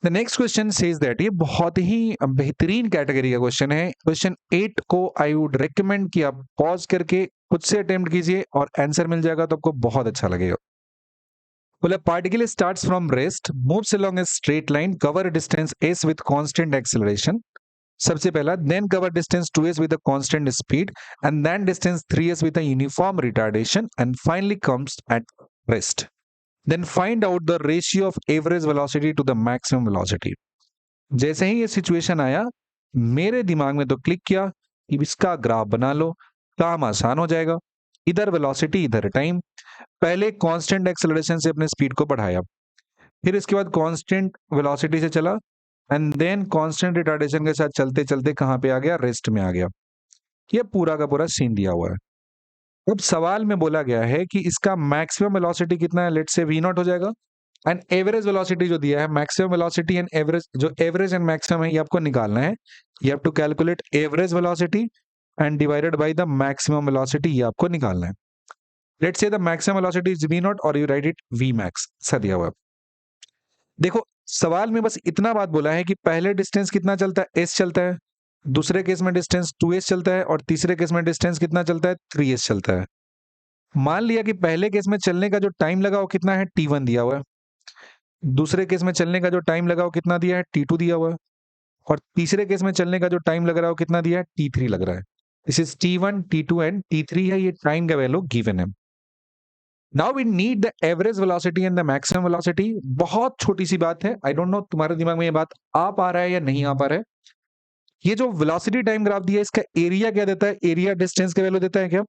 Speaker 1: The next question says that, ये बहुत ही बेहतरीन कैटेगरी का क्वेश्चन है। क्वेश्चन 8 को आई वुड रिकमेंड कि आप पॉज करके खुद से अटेम्प्ट कीजिए, और आंसर मिल जाएगा तो आपको बहुत अच्छा लगेगा। बोला particle starts from rest, moves along a straight line, cover distance s with constant acceleration. सबसे पहला, then cover distance 2s with a constant speed, and then distance 3s with a uniform retardation, and finally comes at rest. Then find out the ratio of average velocity to the maximum velocity. जैसे ही ये सिचुएशन आया मेरे दिमाग में तो क्लिक किया कि इसका ग्राफ बना लो, काम आसान हो जाएगा। इधर वेलोसिटी इधर टाइम। पहले कांस्टेंट एक्सेलरेशन से अपने स्पीड को बढ़ाया, फिर इसके बाद कांस्टेंट वेलोसिटी से चला, एंड देन कांस्टेंट रिटार्डेशन के साथ चलते चलते कहां पे आ गया? रेस्ट में आ गया। ये पूरा का पूरा सीन दिया हुआ है। अब सवाल में बोला गया है कि इसका मैक्सिमम वेलोसिटी कितना है? लेट्स से V0 हो जाएगा, एंड एवरेज वेलोसिटी जो दिया है, मैक्सिमम वेलोसिटी एंड एवरेज, जो एवरेज एंड मैक्सिमम है ये आपको निकालना है। You have to calculate average velocity and divided by the maximum velocity, ये आपको निकालना है। Let's say the maximum velocity is V0 और यू राइट इट Vmax, ऐसा दिया हुआ है। देखो सवाल में बस इतना बात बोला है कि पहले डिस्टेंस कितना चलता है? s चलता है, दूसरे केस में डिस्टेंस 2s चलता है, और तीसरे केस में डिस्टेंस कितना चलता है? 3s चलता है। मान लिया कि पहले केस में चलने का जो टाइम लगा वो कितना है? t1 दिया हुआ है। दूसरे केस में चलने का जो टाइम लगा वो कितना दिया है? t2 दिया हुआ है। और तीसरे केस में चलने का जो टाइम लग रहा है वो कितना दिया है? t3 लग रहा है। This is t1, t2 and t3 है, ये टाइम का वैल्यू गिवन है। Now we need the average velocity and the maximum velocity. बहुत छोटी सी बात है, आई डोंट नो तुम्हारे दिमाग में ये बात आ पा रहा है या नहीं आ पा रहा है। ये जो वेलोसिटी टाइम ग्राफ दिया है इसका एरिया क्या देता है? एरिया डिस्टेंस का वैल्यू देता है क्या?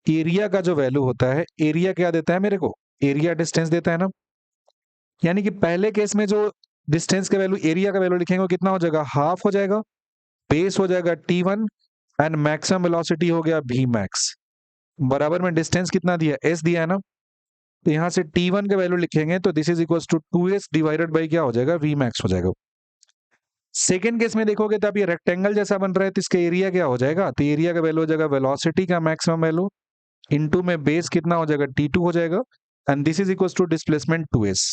Speaker 1: एरिया का जो वैल्यू होता है, एरिया क्या देता है मेरे को? एरिया डिस्टेंस देता है ना। यानी कि पहले केस में जो डिस्टेंस का वैल्यू, एरिया का वैल्यू लिखेंगे वो कितना हो जाएगा? हाफ हो जाएगा, बेस हो जाएगा t1, एंड मैक्सिमम वेलोसिटी हो गया Vmax। बराबर में डिस्टेंस कितना दिया? s दिया है ना। तो यहां से t1 का वैल्यू लिखेंगे तो this is equal to 2s divided by क्या हो जाएगा? Vmax हो जाएगा। सेकेंड केस में देखोगे तो अब ये रेक्टेंगल जैसा बन रहा है, तो इसका एरिया क्या हो जाएगा? तो एरिया का वैल्यू हो जाएगा वेलोसिटी का मैक्सिमम वैल्यू इनटू में बेस कितना हो जाएगा? t2 हो जाएगा, and this is equal to displacement 2s।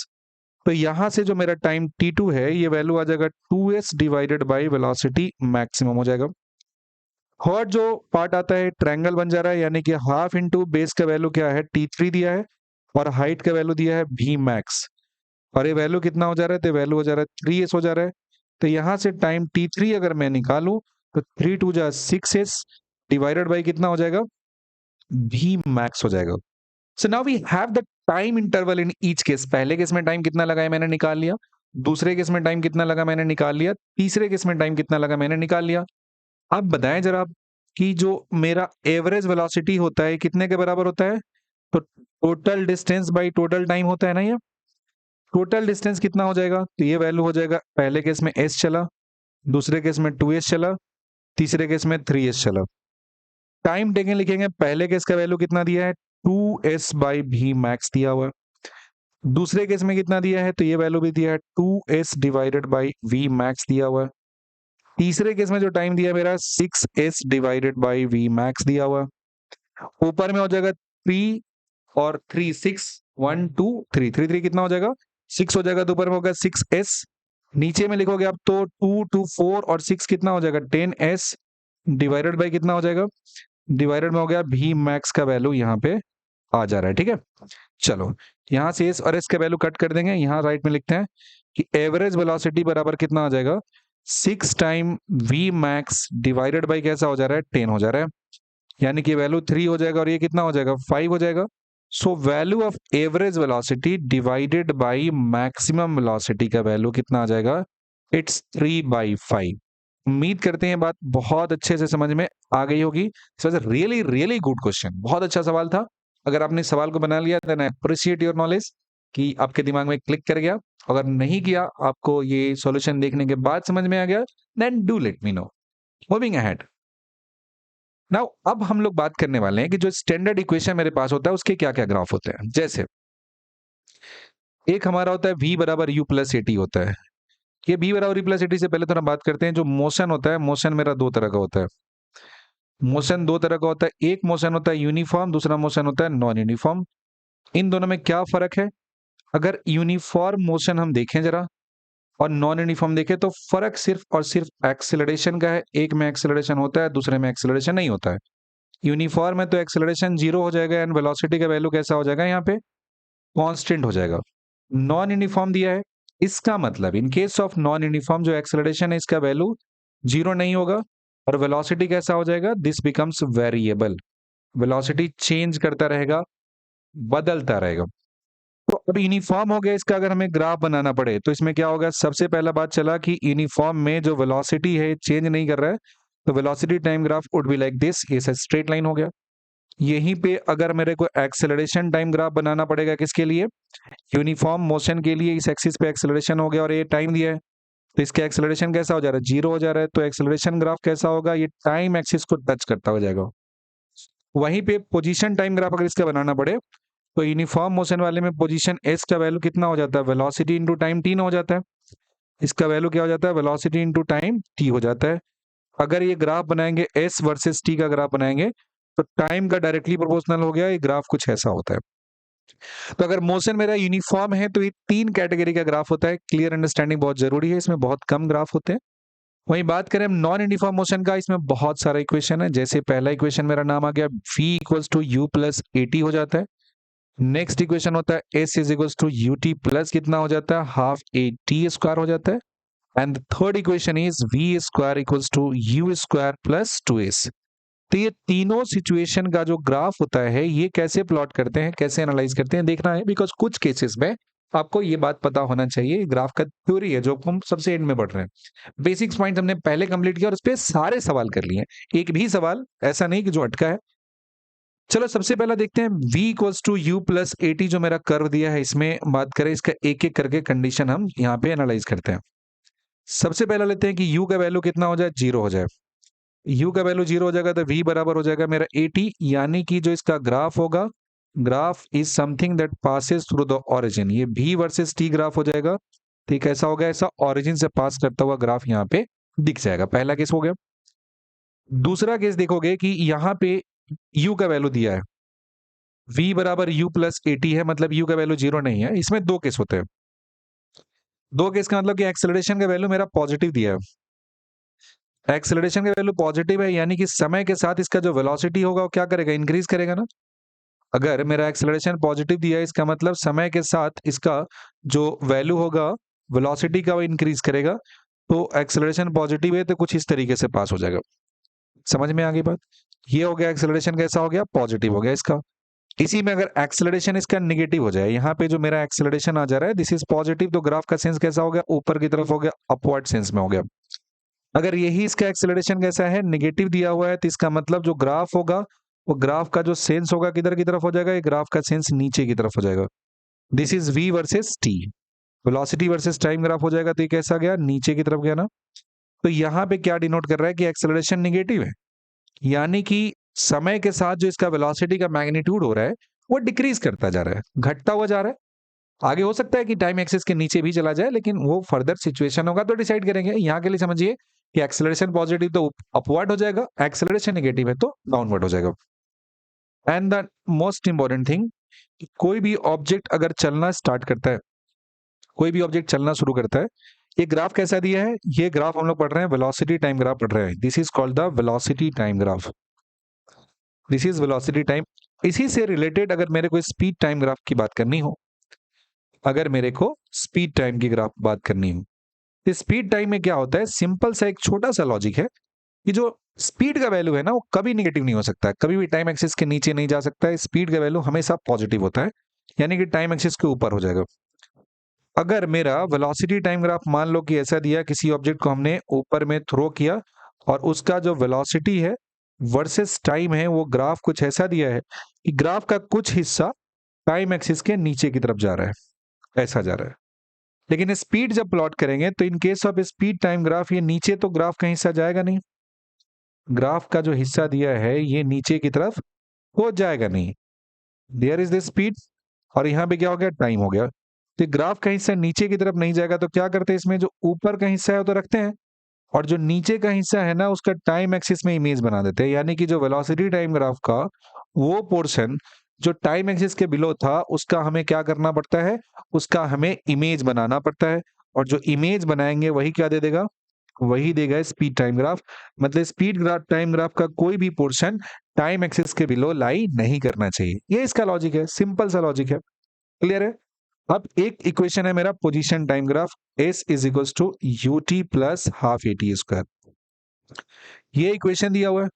Speaker 1: तो यहां से जो मेरा टाइम t2 है ये वैल्यू आ जाएगा 2s divided by velocity maximum हो जाएगा। थर्ड जो पार्ट आता है ट्रायंगल बन जा रहा है, यानी कि हाफ इंटू बेस का वैल्यू क्या है? t3 दिया है, और हाइट का वैल्यू दिया है Vmax, और ये वैल्यू कितना हो जा रहा है? तो वैल्यू हो जा रहा है 3s हो जा रहा है। तो यहां से टाइम t3 अगर मैं निकालूं तो 3 2 जा 6s डिवाइडेड बाई कितना हो जाएगा? Vmax हो जाएगा। So now we have the time interval in each case. पहले केस में टाइम कितना लगा है मैंने निकाल लिया, दूसरे केस में टाइम कितना लगा मैंने निकाल लिया, तीसरे केस में टाइम कितना लगा मैंने निकाल लिया। अब बताएं जरा कि जो मेरा एवरेज वेलोसिटी होता है कितने के बराबर होता है? तो total distance by total time होता है ना ये। टोटल डिस्टेंस कितना हो जाएगा, तो ये वैल्यू हो जाएगा, पहले केस में s चला, दूसरे केस में 2s चला, तीसरे केस में 3s चला। टाइम टेकन लिखेंगे, पहले केस का वैल्यू कितना दिया है, 2s बाई v मैक्स दिया हुआ है। दूसरे केस में कितना दिया है, तो ये वैल्यू भी दिया है 2s divided by v max दिया हुआ है। तीसरे केस में जो टाइम दिया है मेरा 6s divided by v max दिया हुआ है। ऊपर में हो जाएगा 3 और 3 6 1 2 3 3 3 कितना हो जाएगा 6 हो जाएगा, तो ऊपर में होगा 6s। नीचे में लिखोगे आप तो 2 2 4 और 6 कितना हो जाएगा 10s डिवाइडेड बाई कितना हो जाएगा, डिवाइडेड में हो गया v मैक्स का वैल्यू यहाँ पे आ जा रहा है। ठीक है, चलो यहां से s और s का वैल्यू कट कर देंगे, यहां राइट में लिखते हैं कि एवरेज वेलोसिटी बराबर कितना आ जाएगा 6 time v max divided by कैसा हो जा रहा है 10 हो जा रहा है, यानी कि वैल्यू 3 हो जाएगा और ये कितना हो जाएगा 5 हो जाएगा। So value of average velocity divided by maximum velocity का वैल्यू कितना आ जाएगा, इट्स 3/5। उम्मीद करते हैं बात बहुत अच्छे से समझ में आ गई होगी। It was a really really good question, बहुत अच्छा सवाल था। अगर आपने सवाल को बना लिया then I appreciate your knowledge कि आपके दिमाग में क्लिक कर गया। अगर नहीं किया, आपको ये सॉल्यूशन देखने के बाद समझ में आ गया, then do let me know. Moving ahead now, अब हम लोग बात करने वाले हैं कि जो स्टैंडर्ड इक्वेशन मेरे पास होता है उसके क्या क्या ग्राफ होते हैं। जैसे एक हमारा होता है v बराबर u प्लस एटी होता है। ये v बराबर u प्लस एटी से पहले थोड़ा बात करते हैं। जो मोशन होता है, मोशन मेरा दो तरह का होता है। मोशन दो तरह का होता है, एक मोशन होता है यूनिफॉर्म, दूसरा मोशन होता है नॉन यूनिफॉर्म। इन दोनों में क्या फर्क है, अगर यूनिफॉर्म मोशन हम देखें जरा और नॉन यूनिफॉर्म देखें तो फर्क सिर्फ और सिर्फ एक्सेलरेशन का है। एक में एक्सेलरेशन होता है, दूसरे में एक्सेलरेशन नहीं होता है। यूनिफॉर्म है तो एक्सेलरेशन 0 हो जाएगा एंड वेलोसिटी का वैल्यू कैसा हो जाएगा, यहाँ पे कांस्टेंट हो जाएगा। नॉन यूनिफॉर्म दिया है, इसका मतलब in case of non uniform जो एक्सेलरेशन है इसका वैल्यू 0 नहीं होगा और वेलोसिटी कैसा हो जाएगा, this becomes variable. Velocity change करता रहेगा, बदलता रहेगा। तो अब यूनिफॉर्म हो गया, इसका अगर हमें ग्राफ बनाना पड़े तो इसमें क्या होगा, सबसे पहला बात चला कि यूनिफॉर्म में जो वेलोसिटी है चेंज नहीं कर रहा है, तो velocity time graph would be like this, ये स्ट्रेट लाइन हो गया। यहीं पे अगर मेरे को एक्सेलरेशन टाइम ग्राफ बनाना पड़ेगा, किसके लिए, यूनिफॉर्म मोशन के लिए, इस एक्सिस पे एक्सेलरेशन हो गया और ये टाइम दिया है, तो इसका एक्सेलरेशन कैसा हो जा रहा है, 0 हो जा रहा है। तो एक्सेलरेशन ग्राफ कैसा होगा, ये टाइम एक्सिस को टच करता हो जाएगा। वहीं पे पोजीशन टाइम ग्राफ अगर इसका बनाना पड़े तो यूनिफॉर्म मोशन वाले में पोजीशन एस का वैल्यू कितना हो जाता है, वेलोसिटी इंटू टाइम टी हो जाता है। इसका वैल्यू क्या हो जाता है, वेलोसिटी इंटू टाइम टी हो जाता है। अगर ये ग्राफ बनाएंगे एस वर्सेस टी का ग्राफ बनाएंगे तो टाइम का डायरेक्टली प्रोपोर्शनल हो गया, ये ग्राफ कुछ ऐसा होता है। तो अगर मोशन मेरा यूनिफॉर्म है तो ये 3 कैटेगरी का ग्राफ होता है। क्लियर अंडरस्टैंडिंग बहुत जरूरी है, इसमें बहुत कम ग्राफ होते हैं। वहीं बात करें हम नॉन यूनिफॉर्म मोशन का, इसमें बहुत सारा इक्वेशन है। जैसे पहला इक्वेशन मेरा नाम आ गया v equals to u plus a t हो जाता है। नेक्स्ट इक्वेशन होता है s is equals to u t plus कितना हो जाता है, हाफ ए टी स्क्वायर हो जाता है। And third equation is v square equals to u square plus 2s। तो ये तीनों सिचुएशन का जो ग्राफ होता है ये कैसे प्लॉट करते हैं, कैसे एनालाइज करते हैं देखना है, बिकॉज कुछ केसेस में आपको ये बात पता होना चाहिए। ग्राफ का थ्योरी है जो हम सबसे एंड में पढ़ रहे हैं। बेसिक्स पॉइंट हमने पहले कंप्लीट किया और उस पर सारे सवाल कर लिए, एक भी सवाल ऐसा नहीं कि जो अटका है। चलो सबसे पहला देखते हैं v equals to u plus a t जो मेरा कर्व दिया है, इसमें बात करें इसका एक एक करके कंडीशन हम यहाँ पे एनालाइज करते हैं। सबसे पहला लेते हैं कि u का वैल्यू कितना हो जाए, 0 हो जाए। u का वैल्यू 0 हो जाएगा तो v बराबर हो जाएगा मेरा ए टी, यानी कि जो इसका ग्राफ होगा, graph is something that passes through the origin. ये v वर्सेस t ग्राफ हो जाएगा। ठीक है, ऐसा होगा, ऐसा ओरिजिन से पास करता हुआ ग्राफ यहाँ पे दिख जाएगा। पहला केस हो गया। दूसरा केस देखोगे कि यहाँ पे u का वैल्यू दिया है, v बराबर u प्लस ए टी है, मतलब u का वैल्यू 0 नहीं है। इसमें दो केस होते हैं। दो केस का मतलब कि एक्सेलरेशन का वैल्यू मेरा पॉजिटिव दिया है। एक्सेलरेशन का वैल्यू पॉजिटिव है यानी कि समय के साथ इसका जो वेलोसिटी होगा वो क्या करेगा, इंक्रीज करेगा ना। अगर मेरा एक्सेलरेशन पॉजिटिव दिया है इसका मतलब समय के साथ इसका जो वैल्यू होगा वेलोसिटी का वो इंक्रीज करेगा। तो एक्सेलरेशन पॉजिटिव है तो कुछ इस तरीके से पास हो जाएगा। समझ में आ गई बात। ये हो गया एक्सेलरेशन कैसा हो गया, पॉजिटिव हो गया इसका। इसी में अगर एक्सेलरेशन इसका नेगेटिव हो जाए, यहाँ पे जो मेरा एक्सेलरेशन आ जा रहा है दिस इज पॉजिटिव, तो ग्राफ का सेंस कैसा हो गया, ऊपर की तरफ हो गया, अपवर्ड सेंस में हो गया। अगर यही इसका एक्सेलरेशन कैसा है, नेगेटिव दिया हुआ है, तो इसका मतलब जो ग्राफ होगा वो ग्राफ का जो सेंस होगा किधर की तरफ हो जाएगा, ये ग्राफ का सेंस नीचे की तरफ हो जाएगा। This is v versus t। Velocity versus time graph हो जाएगा, तो ये कैसा गया, नीचे की तरफ गया ना। तो यहाँ पे क्या डिनोट कर रहा है कि एक्सेलरेशन निगेटिव है, यानी कि समय के साथ जो इसका वेलोसिटी का मैग्नीट्यूड हो रहा है वो डिक्रीज करता जा रहा है, घटता हुआ जा रहा है। आगे हो सकता है कि टाइम एक्सिस के नीचे भी चला जाए, लेकिन वो फर्दर सिचुएशन होगा तो डिसाइड करेंगे। यहाँ के लिए समझिए कि एक्सेलरेशन पॉजिटिव तो अपवर्ड हो जाएगा, एक्सेलरेशन नेगेटिव है तो डाउनवर्ड हो जाएगा। And the most important thing, कोई भी ऑब्जेक्ट अगर चलना स्टार्ट करता है, कोई भी ऑब्जेक्ट चलना शुरू करता है, ये ग्राफ कैसा दिया है, ये ग्राफ हम लोग पढ़ रहे हैं वेलोसिटी टाइम ग्राफ पढ़ रहे हैं। This is called the velocity time graph, this is velocity time. इसी से रिलेटेड अगर मेरे को स्पीड टाइम ग्राफ की बात करनी हो, अगर मेरे को स्पीड टाइम की ग्राफ बात करनी हो, तो स्पीड टाइम में क्या होता है, सिंपल सा एक छोटा सा लॉजिक है कि जो स्पीड का वैल्यू है ना वो कभी नेगेटिव नहीं हो सकता है, कभी भी टाइम एक्सिस के नीचे नहीं जा सकता है। स्पीड का वैल्यू हमेशा पॉजिटिव होता है, यानी कि टाइम एक्सिस के ऊपर हो जाएगा। अगर मेरा वेलोसिटी टाइम ग्राफ मान लो कि ऐसा दिया, किसी ऑब्जेक्ट को हमने ऊपर में थ्रो किया और उसका जो वेलोसिटी है वर्सेस टाइम है, वो ग्राफ कुछ ऐसा दिया है कि ग्राफ का कुछ हिस्सा टाइम एक्सिस के नीचे की तरफ जा रहा है, ऐसा जा रहा है। लेकिन स्पीड जब प्लॉट करेंगे तो in case of speed time graph, ये नीचे तो ग्राफ का हिस्सा जाएगा नहीं, ग्राफ का जो हिस्सा दिया है ये नीचे की तरफ हो जाएगा नहीं। देयर इज द स्पीड और यहाँ पे क्या हो गया, टाइम हो गया। तो ग्राफ का हिस्सा नीचे की तरफ नहीं जाएगा तो क्या करते हैं, इसमें जो ऊपर का हिस्सा है वो तो रखते हैं, और जो नीचे का हिस्सा है ना उसका टाइम एक्सिस में इमेज बना देते हैं। यानी कि जो वेलोसिटी टाइम ग्राफ का वो पोर्शन जो टाइम एक्सिस के बिलो था, उसका हमें क्या करना पड़ता है, उसका हमें इमेज बनाना पड़ता है। और जो इमेज बनाएंगे वही क्या दे देगा, वही देगा स्पीड टाइम ग्राफ। मतलब स्पीड ग्राफ टाइम ग्राफ का कोई भी पोर्शन टाइम एक्सिस के बिलो लाई नहीं करना चाहिए। ये इसका लॉजिक है, सिंपल सा लॉजिक है। क्लियर है। अब एक इक्वेशन है मेरा position time graph, s is equal to u t plus half a t square, ये इक्वेशन दिया हुआ है।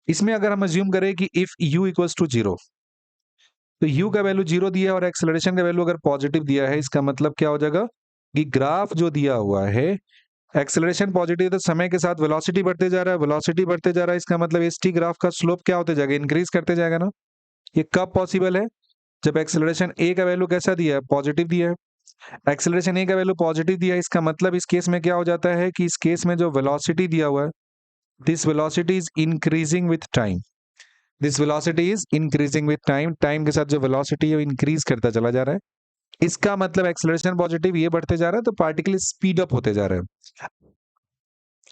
Speaker 1: इसमें अगर हम अज्यूम करें कि इफ u इक्वल्स टू 0, तो u का वैल्यू 0 दिया है और एक्सेलरेशन का वैल्यू अगर पॉजिटिव दिया है, इसका मतलब क्या हो जाएगा कि ग्राफ जो दिया हुआ है, एक्सेलरेशन पॉजिटिव तो समय के साथ वेलोसिटी बढ़ते जा रहा है, वेलोसिटी बढ़ते जा रहा है, इसका मतलब एस टी ग्राफ का स्लोप क्या होते जाएगा, इंक्रीज करते जाएगा ना। ये कब पॉसिबल है, जब एक्सेलरेशन ए का वैल्यू कैसा दिया है, पॉजिटिव दिया है। एक्सेलरेशन ए का वैल्यू पॉजिटिव दिया है, इसका मतलब इस केस में क्या हो जाता है कि इस केस में जो वेलोसिटी दिया हुआ है, this velocity is increasing with time, this velocity is increasing with time, time के साथ जो वेलोसिटी है वो इंक्रीज करता चला जा रहा है। इसका मतलब एक्सेलरेशन पॉजिटिव ये बढ़ते जा रहा है तो पार्टिकल स्पीड अप होते जा रहे हैं।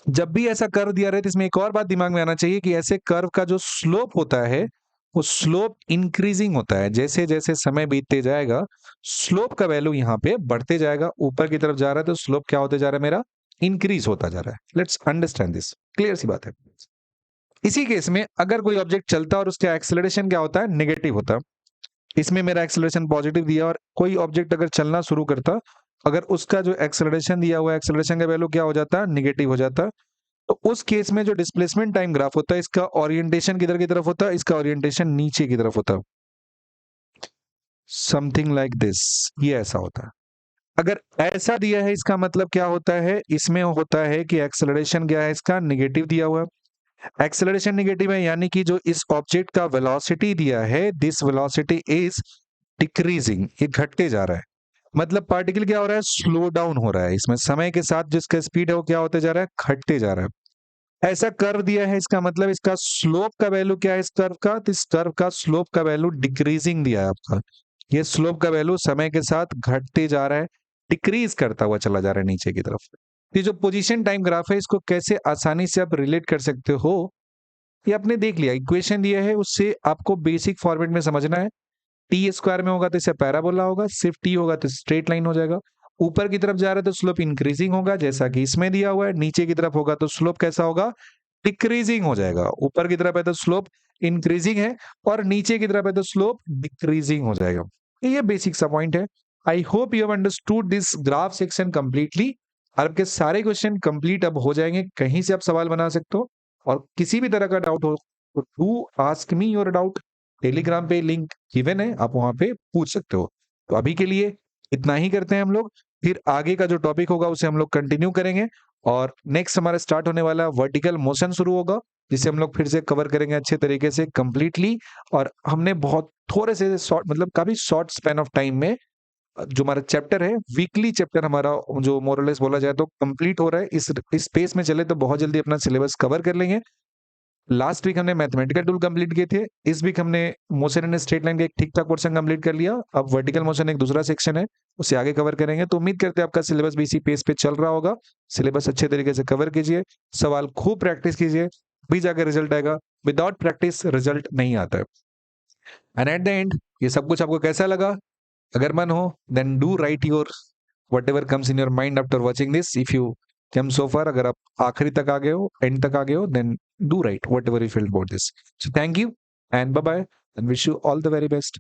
Speaker 1: जब भी ऐसा कर्व दिया रहे तो इसमें एक और बात दिमाग में आना चाहिए कि ऐसे कर्व का जो स्लोप होता है वो स्लोप इंक्रीजिंग होता है, जैसे जैसे समय बीतते जाएगा स्लोप का वैल्यू यहाँ पे बढ़ते जाएगा, ऊपर की तरफ जा रहा है तो स्लोप क्या होते जा रहा है, मेरा इंक्रीज होता जा रहा है। लेट्स अंडरस्टैंड दिस, क्लियर सी बात है। इसी केस में अगर कोई ऑब्जेक्ट चलता है और उसका एक्सेलरेशन क्या होता है, नेगेटिव होता है, इसमें मेरा एक्सेलरेशन पॉजिटिव दिया और कोई ऑब्जेक्ट अगर चलना शुरू करता, अगर उसका जो एक्सेलरेशन दिया हुआ है, एक्सेलरेशन का वैल्यू क्या हो जाता है, नेगेटिव हो जाता है, तो उस केस में जो डिस्प्लेसमेंट टाइम ग्राफ होता है, इसका ओरिएंटेशन किधर की तरफ होता है, इसका ओरिएंटेशन नीचे की तरफ होता है, समथिंग लाइक दिस, ये ऐसा होता है। अगर ऐसा दिया है इसका मतलब क्या होता है, इसमें होता है कि एक्सेलरेशन क्या है, इसका नेगेटिव दिया हुआ है। एक्सेलरेशन नेगेटिव है यानी कि जो इस ऑब्जेक्ट का वेलोसिटी दिया है, दिस वेलोसिटी इज डिक्रीजिंग, ये घटते जा रहा है। मतलब पार्टिकल क्या हो रहा है, स्लो डाउन हो रहा है, इसमें समय के साथ जिसका स्पीड है वो क्या होते जा रहा है, घटते जा रहा है। ऐसा कर्व दिया है, इसका मतलब इसका स्लोप का वैल्यू क्या है, इस कर्व का, तो इस कर्व का स्लोप का वैल्यू डिक्रीजिंग दिया है आपका। ये स्लोप का वैल्यू समय के साथ घटते जा रहा है, डिक्रीज करता हुआ चला जा रहा है नीचे की तरफ। ये जो पोजीशन टाइम ग्राफ है, इसको कैसे आसानी से आप रिलेट कर सकते हो, ये आपने देख लिया, इक्वेशन दिया है उससे आपको बेसिक फॉर्मेट में समझना है। टी स्क्वायर में होगा तो इसे पैराबोला होगा, सिर्फ टी होगा तो स्ट्रेट लाइन हो जाएगा। ऊपर की तरफ जा रहा है तो स्लोप इंक्रीजिंग होगा जैसा कि इसमें दिया हुआ है, नीचे की तरफ होगा तो स्लोप कैसा होगा, डिक्रीजिंग हो जाएगा। ऊपर की तरफ है तो स्लोप इंक्रीजिंग है और नीचे की तरफ है तो स्लोप डिक्रीजिंग हो जाएगा। ये बेसिक सा पॉइंट है। I hope you have understood this graph section completely. आपके सारे क्वेश्चन कंप्लीट अब हो जाएंगे, कहीं से आप सवाल बना सकते हो और किसी भी तरह का डाउट हो तो do ask me your doubt. Telegram पे लिंक गिवन है, आप वहां पे पूछ सकते हो। तो अभी के लिए इतना ही करते हैं हम लोग, फिर आगे का जो टॉपिक होगा उसे हम लोग कंटिन्यू करेंगे और नेक्स्ट हमारा स्टार्ट होने वाला वर्टिकल मोशन शुरू होगा, जिसे हम लोग फिर से कवर करेंगे अच्छे तरीके से कंप्लीटली। और हमने बहुत थोड़े से शॉर्ट मतलब काफी शॉर्ट स्पैन ऑफ टाइम में जो हमारा चैप्टर है, वीकली चैप्टर हमारा जो मोरलेस बोला जाए तो कंप्लीट हो रहा है। इस पेस में चले तो बहुत जल्दी अपना सिलेबस कवर कर लेंगे। लास्ट वीक हमने मैथमेटिकल टूल कंप्लीट किए थे। इस वीक हमने मोशन एंड स्ट्रेट लाइन का एक ठीक ठाक पोर्शन कंप्लीट कर लिया। अब वर्टिकल मोशन एक दूसरा सेक्शन है, उसे आगे कवर करेंगे। तो उम्मीद करते हैं आपका सिलेबस भी इसी पेस पे चल रहा होगा। सिलेबस अच्छे तरीके से कवर कीजिए, सवाल खूब प्रैक्टिस कीजिए, भी जाकर रिजल्ट आएगा। विदाउट प्रैक्टिस रिजल्ट नहीं आता है। एंड एट द एंड ये सब कुछ आपको कैसा लगा? अगर मन हो then do write your whatever comes in your mind after watching this. If you come so far, अगर आप आखिरी तक आ गए हो, एंड तक आ गए हो, then do write whatever you feel about this. So thank you and bye bye and wish you all the very best.